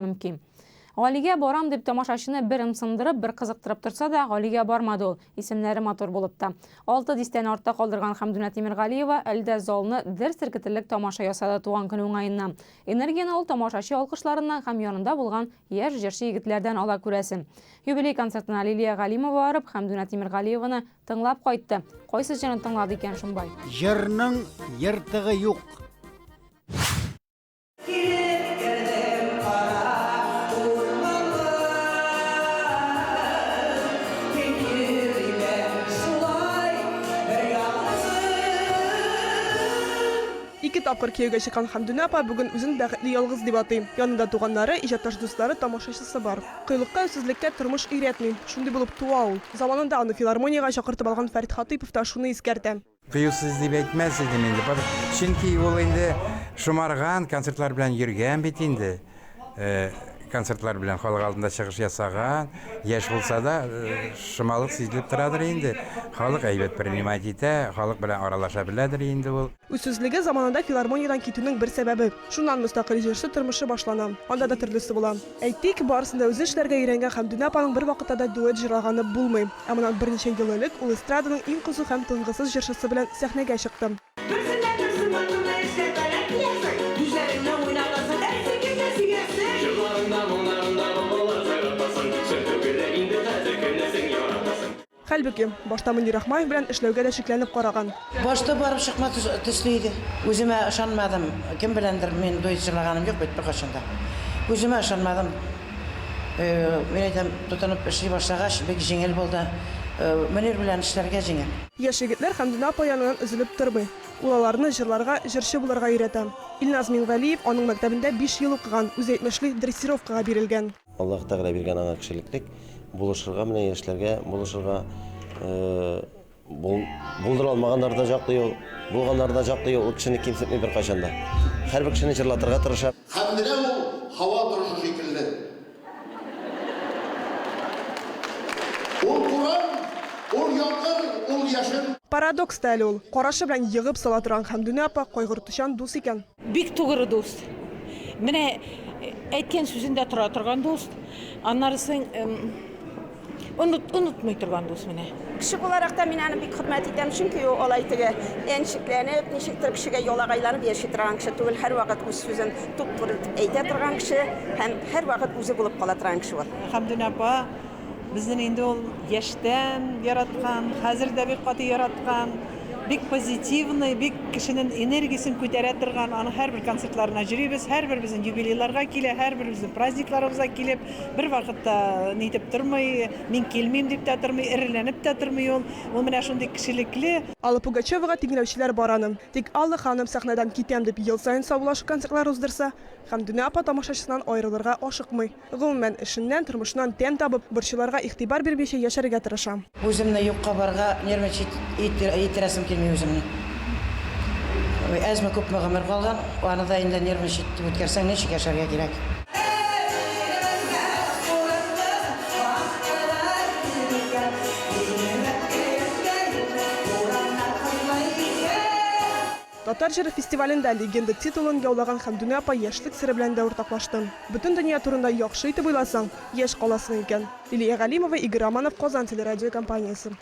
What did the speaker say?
mümkin. Галиге барам дип тамашачыны бер ымсындырып, бер кызыктырып торса да, Галиге бармады ул. Исемнәре матур булып та. 6 дистәне артта калдырган Хәмдүнә Тимергалиева әлдә залны дер селкетерлек тамаша ясады туган көне уңаеннан. Энергияны ул тамашачы алкышларыннан һәм янында булган яшь җырчы егетләрдән ала күрәсен. Юбилей концертына Лилия Галимова барып, Хәмдүнә Тимергалиеваны тыңлап кайтты. Кайсы җырын тыңлады икән шунбай? Җырның йыртыгы юк. Ике тапкыр кияүгә чыккан Хәмдүнә апа бүген үзен бәхетле ялгыз дип атый. Янында туганнары, иҗатташ дуслары, тамашачысы бар. Кыйлыкка, үсезлеккә тормыш өйрәтми. Шундый булып туа ул. Заманында аны филармониягә чакыртып алган Фәрит Хатыйпов та шуны искәртә. Кыюсыз дип әйтмәс идем инде. Чөнки ул инде шомарган концертлар белән йөргән бит инде. Концертлар белән халык алдында чыгыш ясаган, яшь булса да шомалык сизелеп торадыр инде. Халык әйбәт принимать итә, халык белән аралаша беләдер инде ул. Үсезлеге заманында филармониядән китүнең бер сәбәбе. Шуннан мөстәкыйль җырчы тормышы башлана. Анда да төрлесе була. Әйтик, барысында үз эшләргә өйрәнгән Хәмдүнә апаның бер вакытта да дуэт җырлаганы булмый. Ә моннан берничә ел элек ул эстраданың иң кызу һәм тынгысыз җырчысы белән сәхнәгә чыкты. Хәлбуки, башта Мөнир Рахмаев белән эшләүгә дә шикләнеп караган. Башта барып чыкма төсле иде. Үземә ышанмадым. Кем беләндер мен дуэт җырлаганым юк бит беркашында. Үземә ышанмадым. Мен әйтәм, тотынып эшли башлагач, бик җиңел булды. Мөнир белән эшләргә җиңел. Яшь егетләр Хәмдүнә апа яныннан өзелеп тормый. Ул аларны җырларга, җырчы булырга өйрәтә. Илназ Мингалиев аның мәктәбендә 5 ел укыган, үзе әйтмешли дрессировкага бирелгән. Аллаһ Тәгалә биргән аңа кешелеклек, булышырга менә яшьләргә, булышырга булдыра алмаганнар да жаклый ул, булганнар да жаклый ул кешене кимсетми бер кайчанда. Һәрбер кешене җырлатырга тырыша. Хәмдүнә ул һава торышы шикелле. Ул Куран, ул яңгыр, ул яшен. Парадокс та әле ул. Карашы белән егып сала торган Хәмдүнә апа кайгыртучан дус икән. Бик тугры дус. Менә әйткән сүзендә тора торган дус. Аннарысын unutmay turgan dus менә. Кеше буларак та мин аны бик хөрмәт итәм, чөнки ул алай теге энчекләнеп, ничектер кешегә ялагайланып яши торган кеше түгел, һәрвакыт үз сүзен туп-туры әйтә торган кеше һәм һәрвакыт үзе булып кала торган кеше ул. Хәмдүнә апа безнең инде ул яшьтән яраткан, хәзер дә бик каты яраткан, бик позитивный, бик кешенең энергиясен күтәрә торган, аны һәрбер концертларына җөрибез, һәрбер безнең юбилейларга килә, һәрбер безнең праздникларыбызга килеп, бер вакытта нитеп тормый, мин килмим дип тә тормый, эреләнеп тә тормый ул. Ул менә шундый кешелекле. Алла Пугачевага тиңләүчеләр бар аның. Тик Алла ханым сәхнәдән китәм дип ел саен саулашу концертлар уздырса, Хәмдүнә апа тамашачысыннан аерылырга ашыкмый. Гомумән эшеннән, тормышыннан тәм табып, борчыларга игътибар бирмичә яшәргә тырыша. Үземне юкка барга нервничать итерәсем килми үземне. Әзме күпме гомер калган, аны да инде нервничать үткәрсәң ничек яшәргә кирәк. Татар җыры фестивалендә легенда титулын яулаган Хәмдүнә апа яшьлек сире белән дә уртаклашты. Бөтен дөнья турында яхшы итеп уйласаң, яшь каласың икән. Лилия Галимова, Игорь Романов, Казан телерадиокомпаниясе.